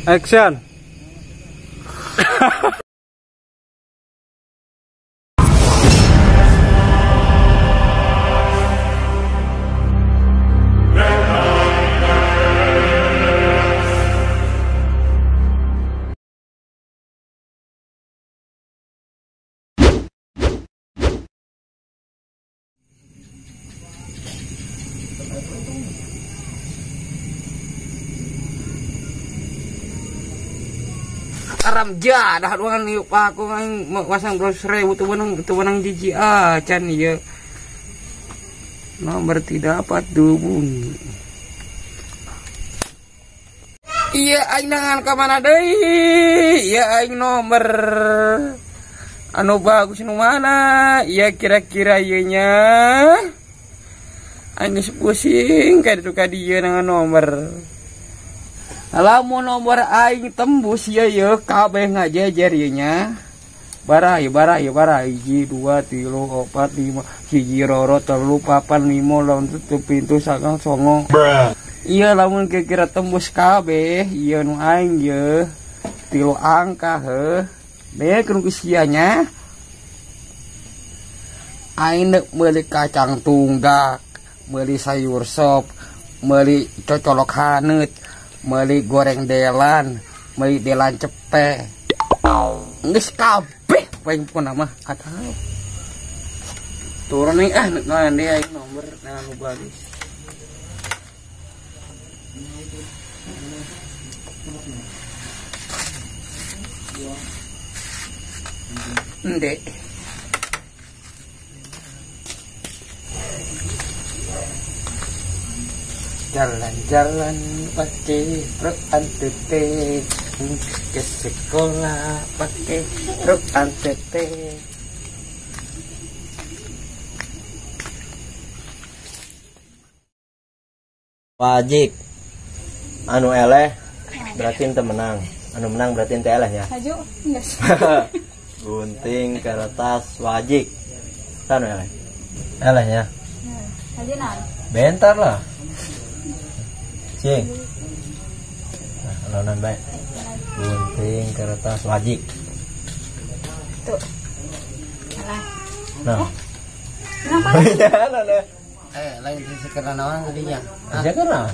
Action. Aram ja dah ruangan yuk pak aku masang 200.000 tu benang jiji can ya nomor tidak dapat dihubungi. Iya aing nangan ka mana deui? Iya aing nomor anu bagus nu mana? Iya kira-kira ieu nya. Aing geus pusing ka ditu ka dieu nangan nomor. Lamun nomor aing tembus ya kabeh ngajejer ieu nya. Barai 1 2 3 4 5 hiji roro 3 4 5 lawan tutup pintu sagang songo. Iya lamun kira-kira tembus kabeh ieu nu aing ye 3 angka heuh. Dek nu sia nya. Aing meuli kacang tunggak, meuli sayur sop, meuli cocolok haneut. Meuli goreng delan, meuli delan cepe. Geus kabeh paling pun mah atuh. Turun nih ngan dia nomor anu bagus. Ndek. Jalan-jalan pakai truk antete, ke sekolah pakai truk antete. Wajib anu eleh berarti ente menang, anu menang berarti ente eleh ya. Maju enggak. Gunting kertas wajib kan eleh eleh ya. Aja nah. Bentar lah cing. Nah, alonan baik. Gunting kertas wajib. Tuh. Alah. Nah. Kenapa? Ya, nah. Lain sekarang naon tadinya. Aja kana.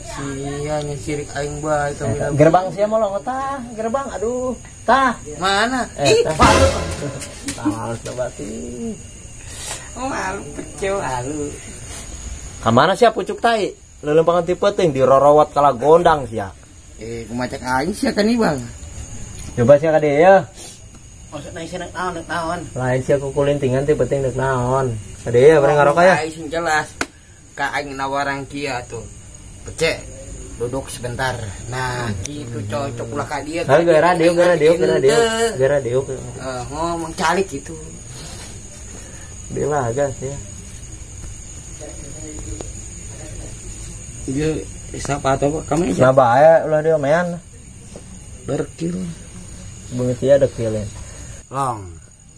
Sia nyisirik aing bae itu. Gerbang sia molong tah, gerbang aduh. Tah. Mana? Malu. Tah, sabati. Oh, malu pecel halu. Ka mana sia pucuk tai? Leuleumpangan ti peuting di rorowat kala gondang sia. Kumacak aing sia kan Bang. Coba sia ka dieu ya. Maksudna sia neuk naon? Lain sia kukulintingan ti peuting deuk naon. Ka dieu ya bareng ngaroka ya. Aing jelas. Ka aing nawarang kieu tuh. Pece. Duduk sebentar. Nah, gitu cocok ulah ka dieu. Gara radio. Ngomong calik gitu. Bela gas ya. Iya, siapa atau kamu aja? Nah bae ulah dia main. Berkil. Beungeut sia dekilin. Long,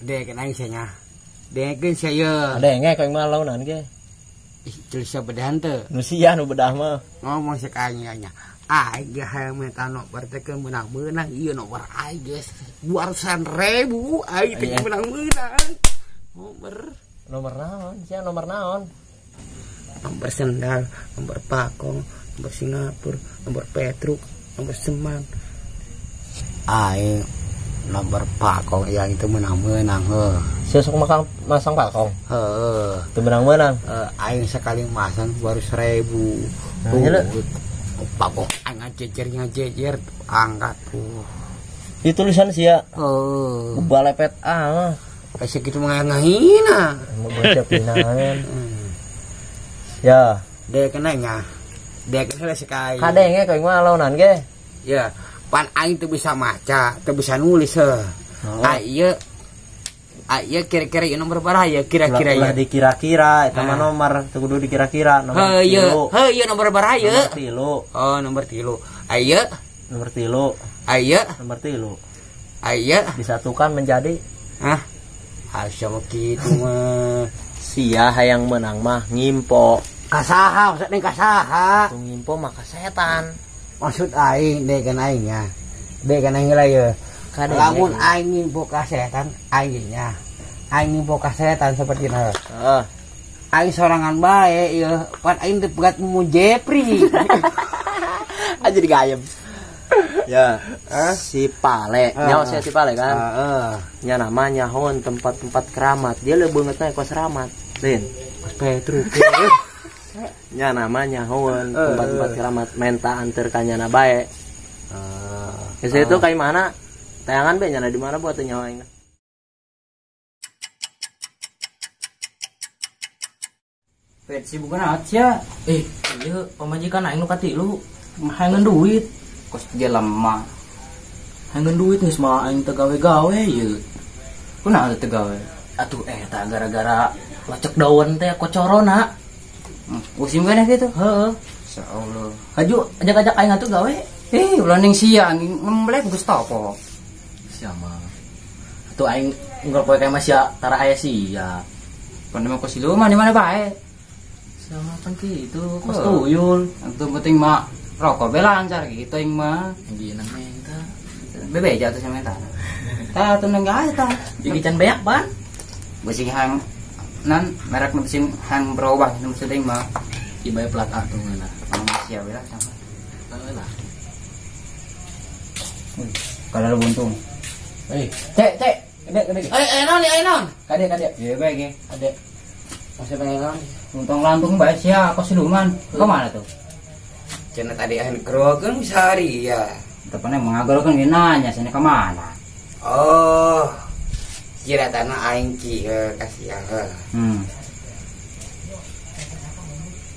dek aing sia nya. Dekeun saya. Ada engke ka imah launan ge. Ih, sia bedahan teu. Nu sia nu bedah mah. Ngomong sia ka aing nya. Aing ge hayang minta nomor teh keur menang-menang ieu nomor aing geus 200.000 aing teh menang-menang. Nomor naon? Sia nomor naon? Nomor sendal, nomor pakong, nomor Singapura, nomor Petruk, nomor Seman. Aing nomor pakong yang itu menang-menang heuh. Sia sok masang pakong. Heeh. Teu menang-menang. Aing sekali masang 200.000. Pakong aing ngajejer angkat tuh. Itu tulisan sia. Heeh. Balepet mah. Kayak gitu ngahina. Mau baca pinaen. Ya, Dek kenanya. Dek heula sekali. kadenge ka imah launan ge. Ya, pan aing teu bisa maca, teu bisa nulis heuh. Aya kira-kira ieu nomor baraha ya kira-kira ya. Dikira-kira eta mah nomor teu kudu dikira-kira nomor 3. Heuh, nomor baraha ye? Nomor 3. Oh, nomor 3. Aya Nomor 3. aya Nomor 3. aya Disatukan menjadi asa kitu mah. sia hayang menang mah ngimpo. Kasaha maksudna kasaha? Ngimpo mah ka setan. maksud aing degan aingnya. Degan aing lah ya. Lamun aing nimpo kasetan aingnya. Aing nimpo kasetan seperti itu. Aing sorangan bae ya, pan aing teu pegat mu Jepri. Aja digayem. Ya, si Pale, nyawa saya si Pale kan. Nya namanya hon tempat-tempat keramat. Dia lebih banget kos keramat. Den, kos Petruk. Nya namanya hon tempat-tempat keramat menta antar kanyana bae. Geus itu kayak mana? Tayangan be nyana di mana buat nyawa aing. Versi bukan aja. Iya, pemajikan aing nu katilu hayangan duit. Kos dia lama. Hayangan duit geus mah aing teu gawe-gawe ieu. Kunaon teu gawe? Atuh eta gara-gara lacek daun teh kocorona. Usim keneh kitu? Heeh. Insyaallah. Haju ajak-ajak aing atuh gawe. Ulah ning sia ngemblek geus topo. Sia mah. Atuh aing nggal poe ka sia tara aya sia. Pan mah kos ieu mah di mana bae. Sama kan gitu, kos tuyul. Yang penting mah rokok be lancar gitu yang mah. Yang nang menta. Bebe jatuh sama menta. Tah tuh nang gae tah. Jadi can beak ban. Beusi hang nan merek mesin hang berubah nu sedeng mah. Ibae plat A tuh ngana. Sia we lah sama. Lah. Kalau buntung. Cek. Gede. Non. Kade. Iya bae ge. Ade. Masih pengen untung lantung bae sia kos siluman. Ke mana tuh? Cenah tadi aing kerokeun sehari ya. Tepane mengagalkeun ge nanya sini ke mana? Oh. Kira tanah aing ki kasih ya.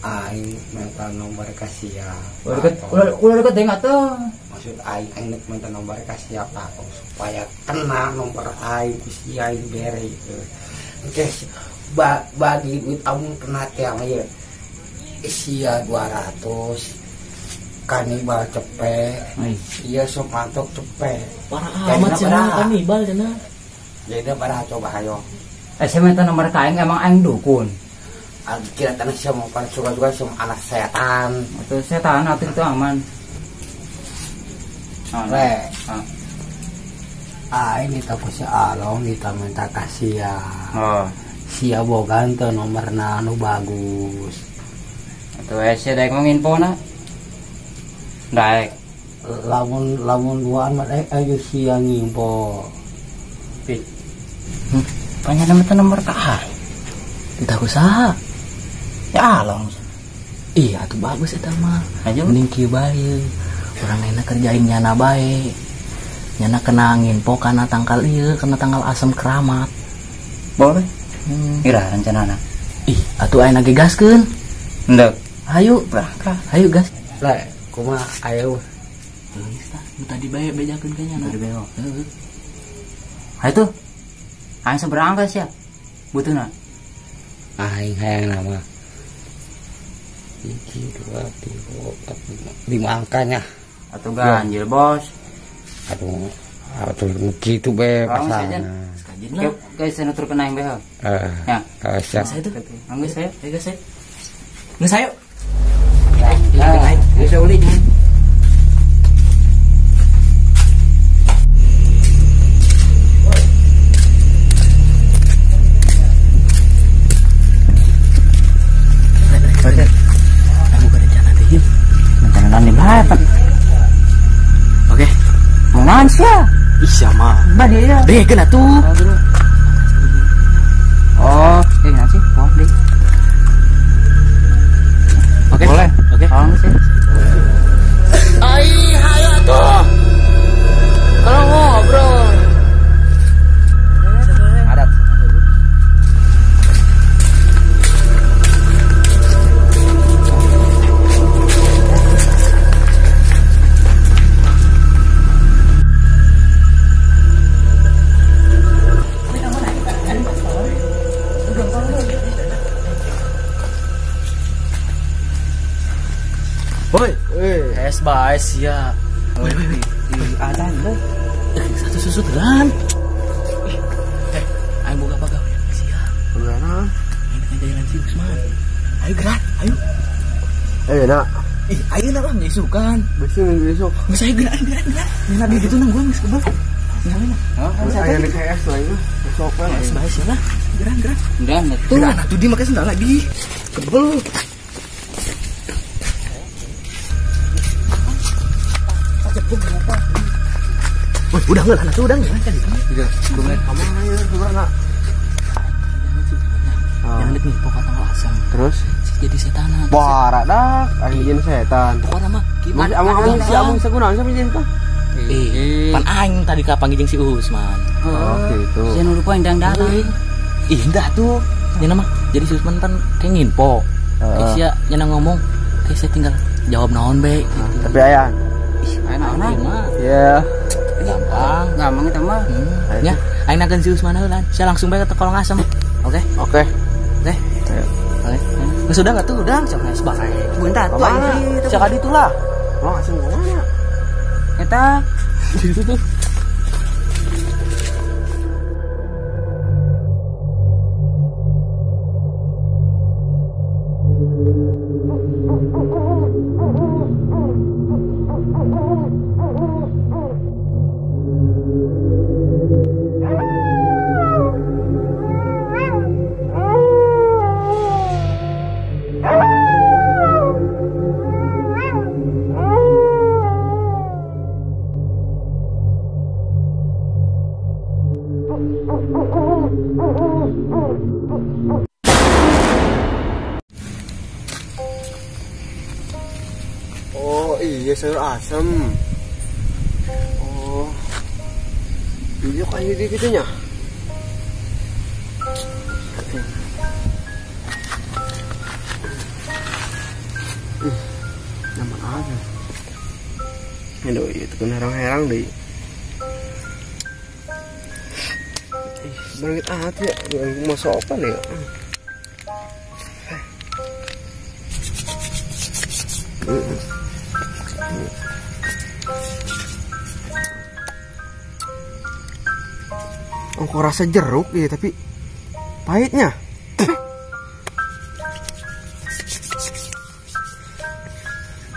Aing minta nomor kasih ya. Udah deket deh tuh. Maksud aing minta nomor kasih ya Pak supaya kenal nomor aing si aing bere itu. Oke, bagi duit amun kena teh ya. Sia 200. Kanibal cepet. Iya sok mantok cepet. Parah amat cenah kanibal cenah. Jadi parah coba ayo. Saya minta nomor kain emang aing dukun. Kira tanah siya mau pan suka-suka sama anak setan. Atau setan atau itu aman. Ini tahu si Along kita minta kasih ya. Sia bogan tuh nomor anu bagus. Atau saya daek menginfo na. Daek. Lamun duaan mah ayo sia ngimpo. Banyak nomor kahar. Entah usaha. Ya Along. Iya tuh bagus eta mah. Aja mending kieu bae. Urang enak kerjain nyana bae. Nyana kena nginfo kana tanggal ieu, kana tanggal asam keramat. Boleh. Ira rencanana. Atuh ayeuna ge gaskeun. Henteu. Hayu, hayu gas. Lah, kumaha ayo. Tadi bae bejakeun ka nyana. Tadi bae. Heeh. Hayu tuh. Aing seberang gas ya. Butuhna. Aing hayang nama. 1, 2, 3, 4, 5 angkanya. Atau ganjil bos. Aduh gitu be pasana. Guys, saya nutur kena yang behel. Ya. Siap. Saya tuh. Anggus saya, guys saya. Nggak saya. Naik, saya uli. Oke, mau sih? Iya mah. Bade ya. Deh kena tuh. Oh, nanti. Oh, deh. Oke. Boleh. Oke. Tolong sih. Hayo tuh. Kalau ngobrol. Ada. Bais ya. Ada lo. Satu susu telan. Ayo buka pagawe sia. Gimana? Ini kan jalan sih Usman. Ayo gerak, ayo. Nak. Ih, ayeuna lah nyisukan. Besok. Geus aya gerak. Nina di ditu nang gua geus kebal. Nyalina. Aya di KS lah itu. Besok kan. Bae cenah. Gerak. Udah, Tuh, atuh di make sendal lagi. Kebel. Wah, udah enggak lah, udah enggak tadi. Iya, 2 menit. Kamu aja juga nak. Yang nih pokoknya tanggal asam. Terus Jadi setanan. parah dah, anjing setan. Pokoknya mah Masih amang si amang sagunaon sama jadi tah? pan aing tadi ka panggil jeung si Usman. Oh, gitu. Saya nurupa indang darah. Indah tuh. Nya mah jadi si Usman kan kayak nginpo. Sia nya ngomong kayak saya tinggal jawab naon be. Tapi aya. Anak-anak. Iya. Gampang itu mah. Nya aing nakeun si Usman heulan. Saya langsung bae ke kolong asam. Oke. Oke. Oke. Oke. Sudah enggak tuh? Udah, sok es bae. Bunta tuh aing. Cak di tuh lah. Oh, asing mana? Eta Oh, iya sayur asem. Oh. Iya kayak gitu nya. Nama aja. Aduh, itu kan herang-herang deh. Bangit hati ya, mau sopan ya. Oh, kok rasa jeruk ya, tapi pahitnya.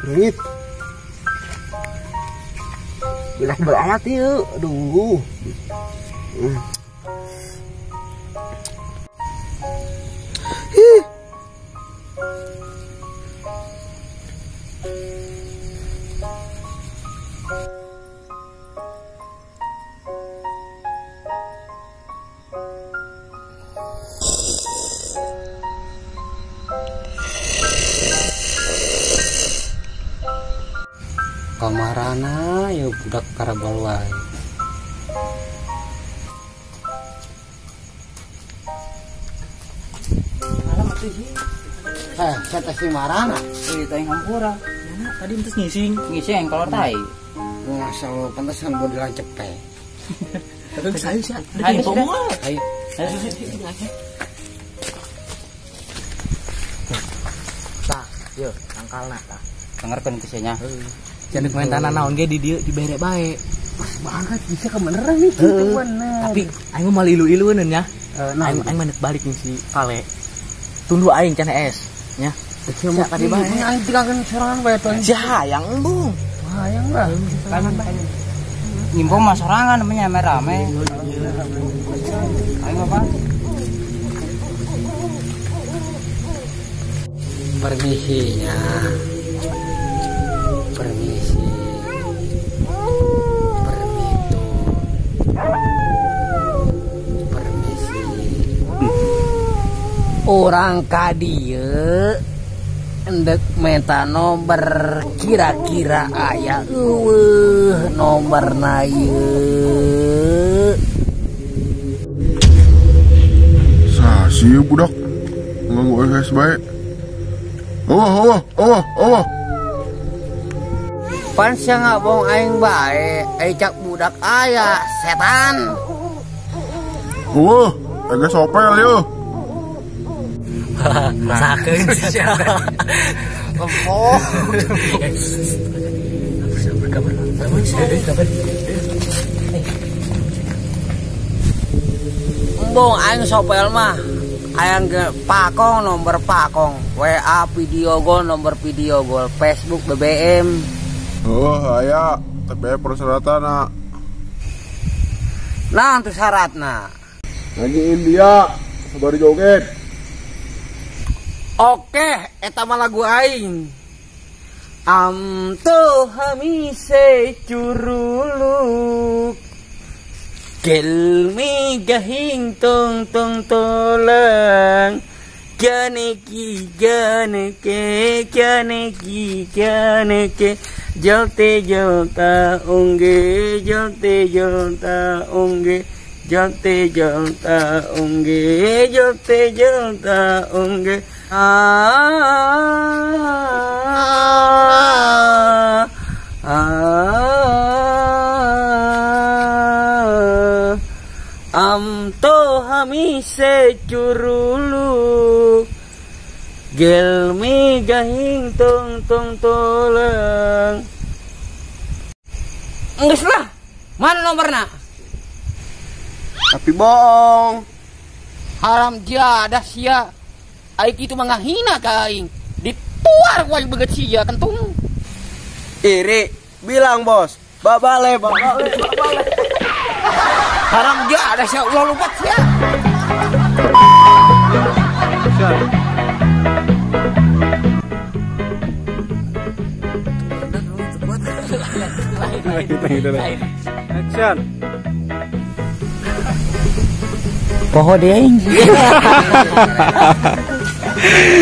Bangit. Belah banget ya, aduh. kamarana ya budak karabal wae. Saya tes marana. Tai ngampura. Mana tadi entus ngising. Ngising kalau tai. Ngasal pantesan mau dilancep teh. Tapi saya sih. Ayo, Ayo. Tah, yuk, angkalna tah. Dengarkan kisahnya. Jangan main tanah naon ge di dieu dibere bae. Pas banget bisa kebeneran nih gitu bener. Tapi aing mah ilu-ilueun nya. Aing manek balik nih si Pale. Tundu aing can es nya. Sia tadi bae. Aing tinggalkeun sorangan bae tuh. Si hayang embung. Hayang lah. Ngimpo mah sorangan namanya rame. Ayo apa? Permisinya. Permisi. Permito. Permisi. Orang kadieu endek meta nomor kira-kira aya nomor na ieu. Sasi budak nganggo es bae. Oh. Pan sia ngabong aing bae, cak budak aya setan. Agak sopel yo. Masakeun sia. Oh. Embong aing sopel mah Ayang ke Pakong nomor Pakong, WA video gol nomor video gol, Facebook BBM. Oh, aya tapi persyaratan nak. Nah, itu syaratna. Nyanyiin dia sabari joget. Oke, eta mah lagu aing. Amto hamise curuluk Kelmi gahing tong tong tolang Ganeki ganeke Jolte jolta ongge Jolte jolta ongge Jolte jolta ongge Jolte jolta ongge Amto hamise curulu Gelmi gahing tong tong tolang. Enggeus lah. Mana nomorna? Tapi bohong. Haram jadah sia. Aing kitu mah ngahina ka aing. Dituar ku aing beget sia kentung. Iri, bilang bos, babale. Haram jadah sia ulah lupa sia. Action. Poho deing.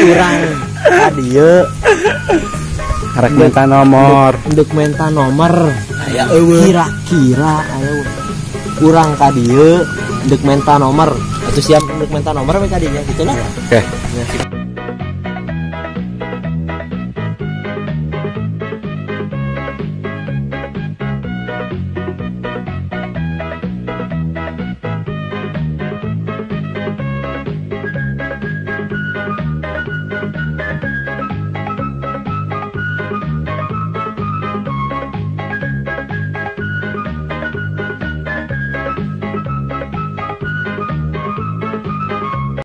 Kurang adieu. Harek minta nomor. Untuk minta nomor. Kira-kira ayo. Kurang ka dieu untuk minta nomor. Atuh siap untuk minta nomor we ka dinya gitu lah. Oke.